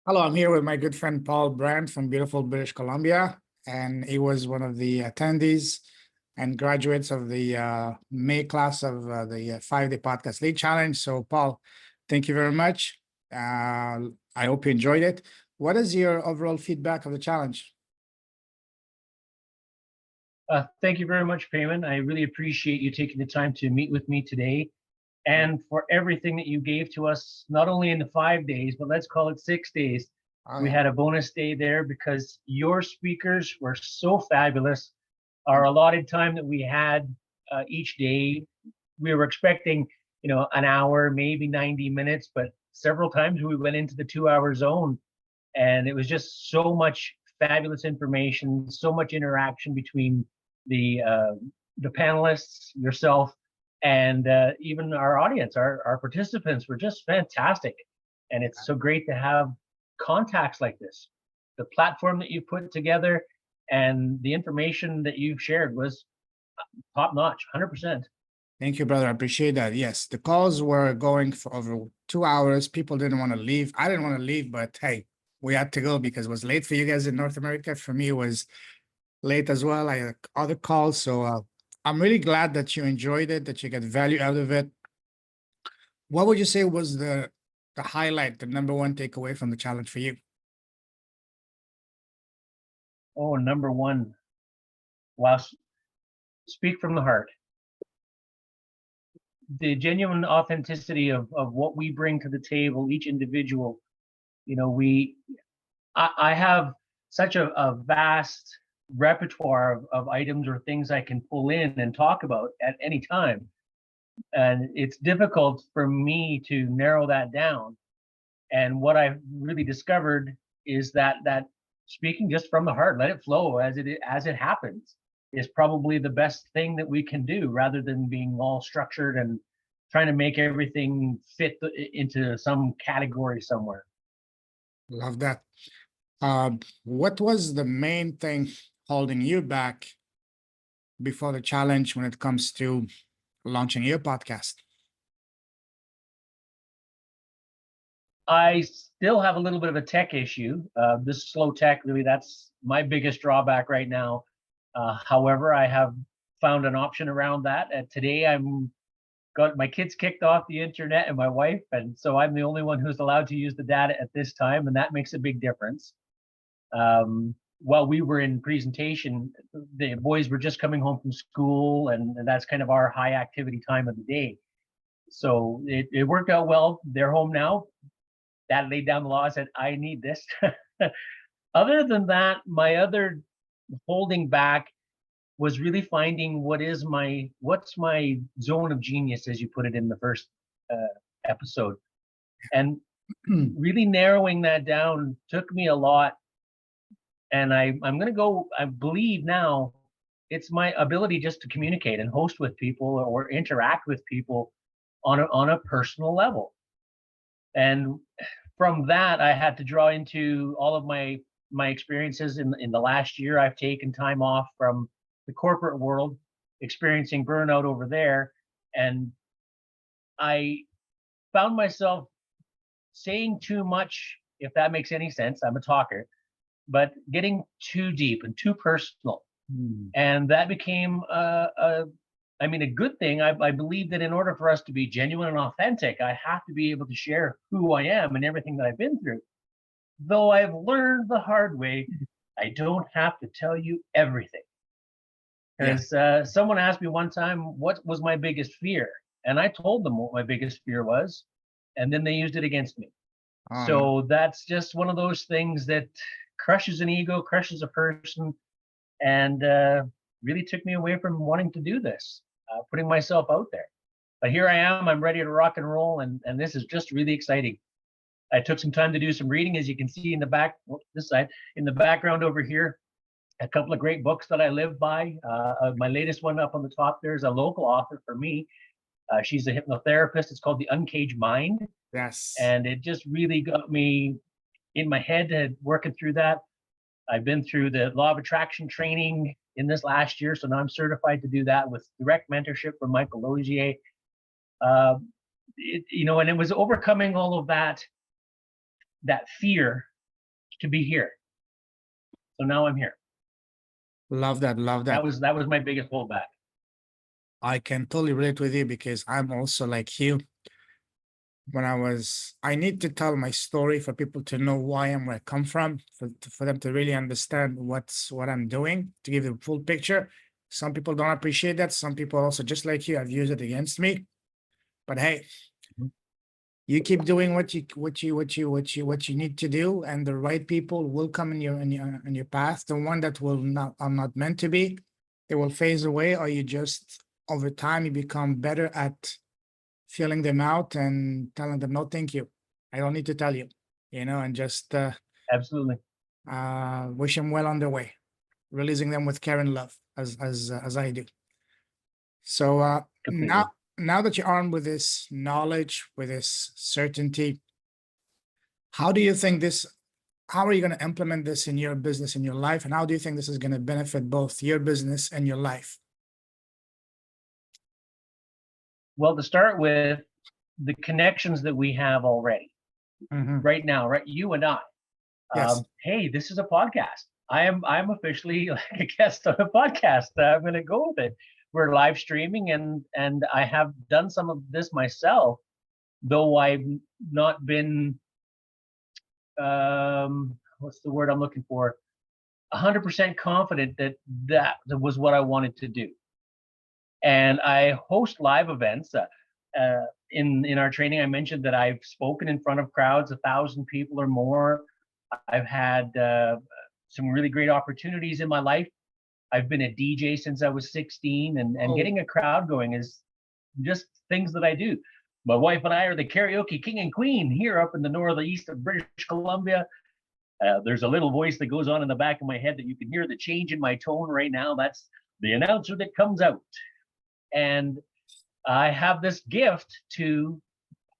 Hello, I'm here with my good friend Paul Brent from beautiful British Columbia, and he was one of the attendees and graduates of the May class of the 5-day podcast lead challenge. So, Paul, thank you very much. I hope you enjoyed it. What is your overall feedback of the challenge? Thank you very much, Payman. I really appreciate you taking the time to meet with me today and for everything that you gave to us, not only in the 5 days, but let's call it 6 days. Oh, We yeah. had a bonus day there because your speakers were so fabulous. Our allotted time that we had each day, we were expecting, an hour, maybe 90 minutes, but several times we went into the 2-hour zone, and it was just so much fabulous information, so much interaction between the uh, the panelists, yourself, and even our audience. Our participants were just fantastic, and it's so great to have contacts like this. The platform that you put together and the information that you've shared was top notch, 100%. Thank you, brother. I appreciate that. Yes, the calls were going for over 2 hours. People didn't want to leave. I didn't want to leave, but hey, we had to go because it was late for you guys in North America. For me, it was late as well. I had other calls. So I'm really glad that you enjoyed it, that you got value out of it. What would you say was the highlight, the number one takeaway from the challenge for you? Oh, number one, wow, speak from the heart. The genuine authenticity of what we bring to the table, each individual. I have such a vast repertoire of items or things I can pull in and talk about at any time. And it's difficult for me to narrow that down. And what I've really discovered is that speaking just from the heart, let it flow as it happens, is probably the best thing that we can do, rather than being all structured and trying to make everything fit into some category somewhere. Love that. What was the main thing holding you back before the challenge when it comes to launching your podcast? I still have a little bit of a tech issue. This slow tech, really, that's my biggest drawback right now. However, I have found an option around that. Today, I'm got my kids kicked off the internet and my wife, and so I'm the only one who's allowed to use the data at this time, and that makes a big difference. While we were in presentation, the boys were just coming home from school, and that's kind of our high activity time of the day. So it worked out well. They're home now. Dad laid down the law. I said, I need this. Other than that, my other holding back was really finding what's my zone of genius, as you put it in the first episode, and really narrowing that down took me a lot. And I'm going to go. I believe now it's my ability just to communicate and host with people or interact with people on a personal level. And from that, I had to draw into all of my experiences in the last year. I've taken time off from the corporate world, experiencing burnout over there, and I found myself saying too much, if that makes any sense. I'm a talker, but getting too deep and too personal, and that became a good thing. I believe that in order for us to be genuine and authentic, I have to be able to share who I am and everything that I've been through. Though I've learned the hard way, I don't have to tell you everything. Yeah. Because someone asked me one time, what was my biggest fear? And I told them what my biggest fear was, and then they used it against me. No. So that's just one of those things that crushes an ego, crushes a person, and really took me away from wanting to do this, putting myself out there. But here I am. I'm ready to rock and roll, and this is just really exciting. I took some time to do some reading, as you can see in the back, this side, in the background over here. A couple of great books that I live by. My latest one up on the top there is a local author for me. She's a hypnotherapist. It's called The Uncaged Mind. Yes. And it just really got me in my head working through that. I've been through the law of attraction training in this last year, so now I'm certified to do that with direct mentorship from Michael Logier. And it was overcoming all of that fear to be here. So now I'm here. Love that. Love that. That was my biggest holdback. I can totally relate with you because I'm also like you. I need to tell my story for people to know why I'm where I come from, for them to really understand what I'm doing, to give the full picture. Some people don't appreciate that. Some people also, just like you, have used it against me. But hey, you keep doing what you need to do, and the right people will come in your path. The one that will not are not meant to be, they will phase away, or you just over time you become better at feeling them out and telling them no, thank you. I don't need to tell you, and just Absolutely. wish them well on their way, releasing them with care and love, as I do. So Completely. now that you're armed with this knowledge, with this certainty, how do you think how are you going to implement this in your business, in your life? And how do you think this is going to benefit both your business and your life? Well, to start with, the connections that we have already Mhm. right now, right? You and I. Yes. Hey, this is a podcast. I'm officially like a guest on a podcast. I'm going to go with it. We're live streaming, and I have done some of this myself, though I've not been what's the word I'm looking for? 100% confident that was what I wanted to do. And I host live events. In our training, I mentioned that I've spoken in front of crowds, 1,000 people or more. I've had some really great opportunities in my life. I've been a DJ since I was 16, and getting a crowd going is just things that I do. My wife and I are the karaoke king and queen here up in the northeast of British Columbia. There's a little voice that goes on in the back of my head that you can hear the change in my tone right now. That's the announcer that comes out. And I have this gift to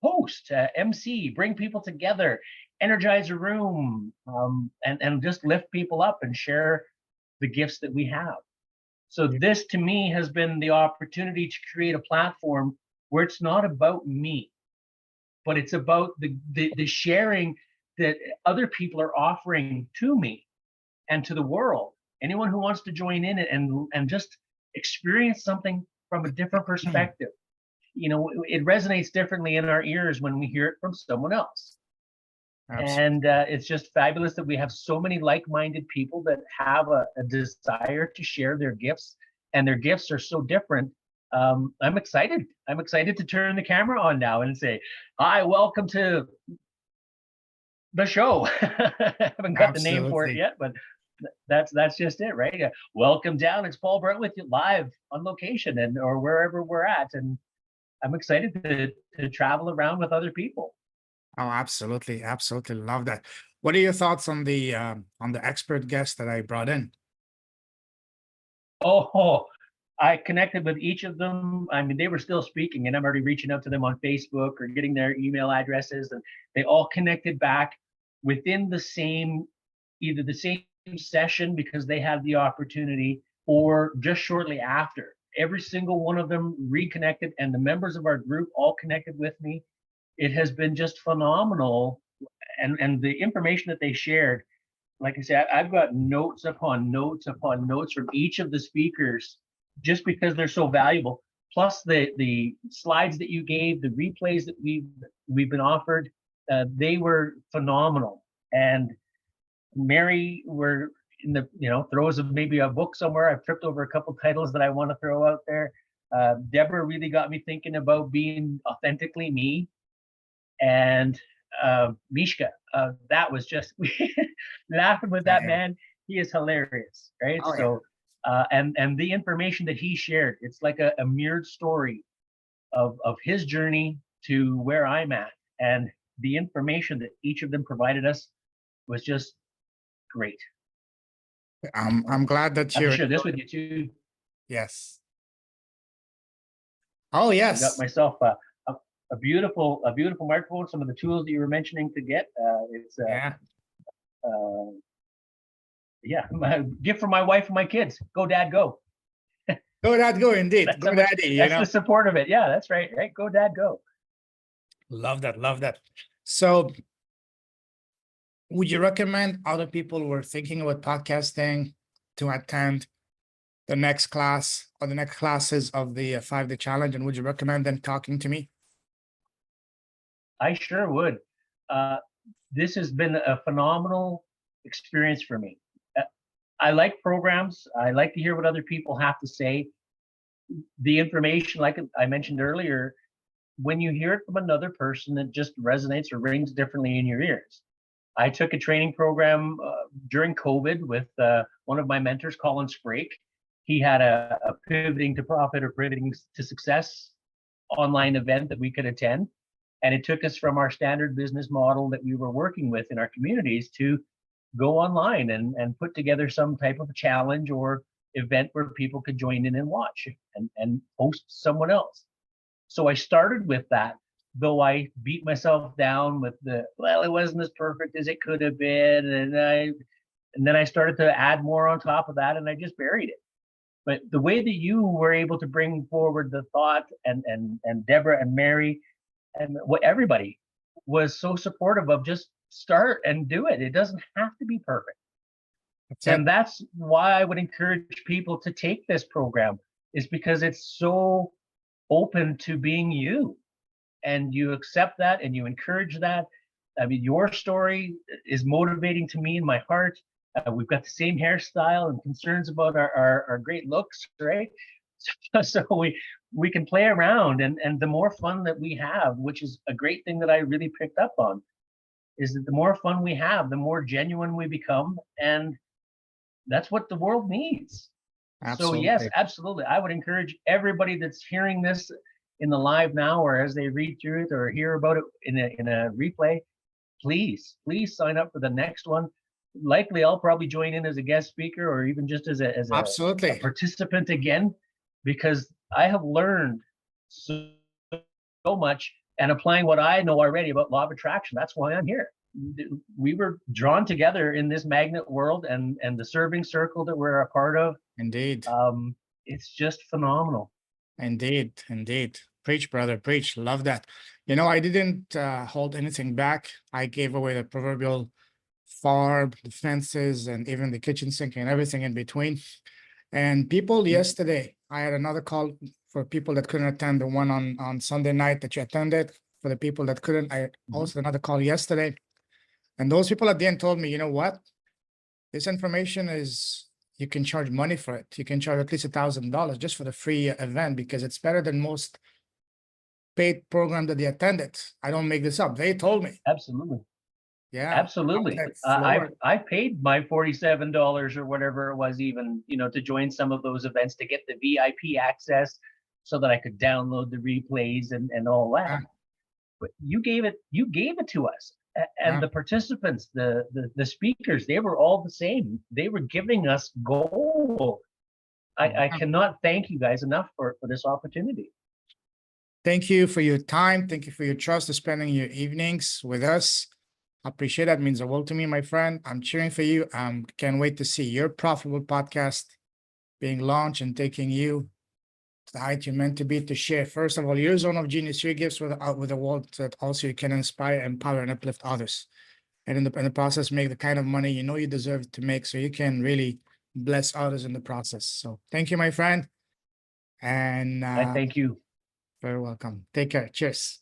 host, MC, bring people together, energize a room, and just lift people up and share the gifts that we have. So this to me has been the opportunity to create a platform where it's not about me, but it's about the sharing that other people are offering to me and to the world. Anyone who wants to join in and just experience something from a different perspective. It resonates differently in our ears when we hear it from someone else. Absolutely. And it's just fabulous that we have so many like-minded people that have a desire to share their gifts, and their gifts are so different. I'm excited. I'm excited to turn the camera on now and say, hi, welcome to the show. I haven't got the name for it yet, but that's just it, right? Welcome down. It's Paul Brent with you live on location or wherever we're at. And I'm excited to travel around with other people. Oh, absolutely. Absolutely. Love that. What are your thoughts on the expert guest that I brought in? Oh, I connected with each of them. I mean, they were still speaking, and I'm already reaching out to them on Facebook or getting their email addresses, and they all connected back within either the same session because they had the opportunity, or just shortly after. Every single one of them reconnected, and the members of our group all connected with me. It has been just phenomenal, and the information that they shared, like I said, I've got notes upon notes upon notes from each of the speakers, just because they're so valuable. Plus the slides that you gave, the replays that we've been offered, they were phenomenal. And Mary, we're in the throes of maybe a book somewhere. I've tripped over a couple titles that I want to throw out there. Deborah really got me thinking about being authentically me. And Mishka, that was just laughing with that man. He is hilarious, right? Oh, so and the information that he shared, it's like a mirrored story of his journey to where I'm at, and the information that each of them provided us was just great. I'm glad that I have you're to share this with you too. Yes. Oh, I got yes. myself a beautiful microphone. Some of the tools that you were mentioning to get. It's yeah, my gift for my wife and my kids. Go, Dad, go. Go, Dad, go. Indeed, go, Daddy. That's the support of it. Yeah, that's right. Right, go, Dad, go. Love that. Love that. So would you recommend other people who are thinking about podcasting to attend the next class or the next classes of the 5-day challenge? And would you recommend them talking to me? I sure would. Uh, this has been a phenomenal experience for me. I like programs. I like to hear what other people have to say. The information, like I mentioned earlier, when you hear it from another person, it just resonates or rings differently in your ears. I took a training program during COVID with one of my mentors, Colin Sprake. He had a pivoting to profit or pivoting to success online event that we could attend. And it took us from our standard business model that we were working with in our communities to go online and put together some type of challenge or event where people could join in and watch and host someone else. So I started with that, though I beat myself down with well, it wasn't as perfect as it could have been. And then I started to add more on top of that, and I just buried it. But the way that you were able to bring forward the thought, and Deborah and Mary and what everybody was so supportive of, just start and do it. It doesn't have to be perfect. And that's why I would encourage people to take this program, is because it's so open to being you, and you accept that and you encourage that. I mean, your story is motivating to me in my heart. We've got the same hairstyle and concerns about our great looks, right? So we can play around, and the more fun that we have, which is a great thing that I really picked up on, is that the more fun we have, the more genuine we become, and that's what the world needs. Absolutely. So yes, absolutely. I would encourage everybody that's hearing this in the live now, or as they read through it or hear about it in a replay, please sign up for the next one. Likely, I'll probably join in as a guest speaker, or even just as a participant again, because I have learned so much, and applying what I know already about law of attraction. That's why I'm here. We were drawn together in this magnet world, and the serving circle that we're a part of. Indeed. It's just phenomenal. Indeed. Preach, brother, preach. Love that. You know, I didn't hold anything back. I gave away the proverbial farm, the fences, and even the kitchen sink and everything in between. And people yesterday, I had another call for people that couldn't attend the one on Sunday night that you attended. For the people that couldn't, I also another call yesterday. And those people at the end told me, you know what? This information is, you can charge money for it. You can charge at least $1,000 just for the free event, because it's better than most paid program that they attended. I don't make this up. They told me. Absolutely. Yeah. Absolutely. I paid my $47 or whatever it was, even, to join some of those events to get the VIP access so that I could download the replays and all that. Yeah. But you gave it to us. And the participants, the speakers, they were all the same. They were giving us gold. I cannot thank you guys enough for this opportunity. Thank you for your time. Thank you for your trust of spending your evenings with us. I appreciate that. It means the world to me, my friend. I'm cheering for you. Can't wait to see your profitable podcast being launched and taking you to the height you're meant to be, to share, first of all, your zone of genius, your gifts with the world, that also you can inspire, empower, and uplift others. And in the process, make the kind of money you know you deserve to make, so you can really bless others in the process. So thank you, my friend. And I thank you. very welcome. Take care. Cheers.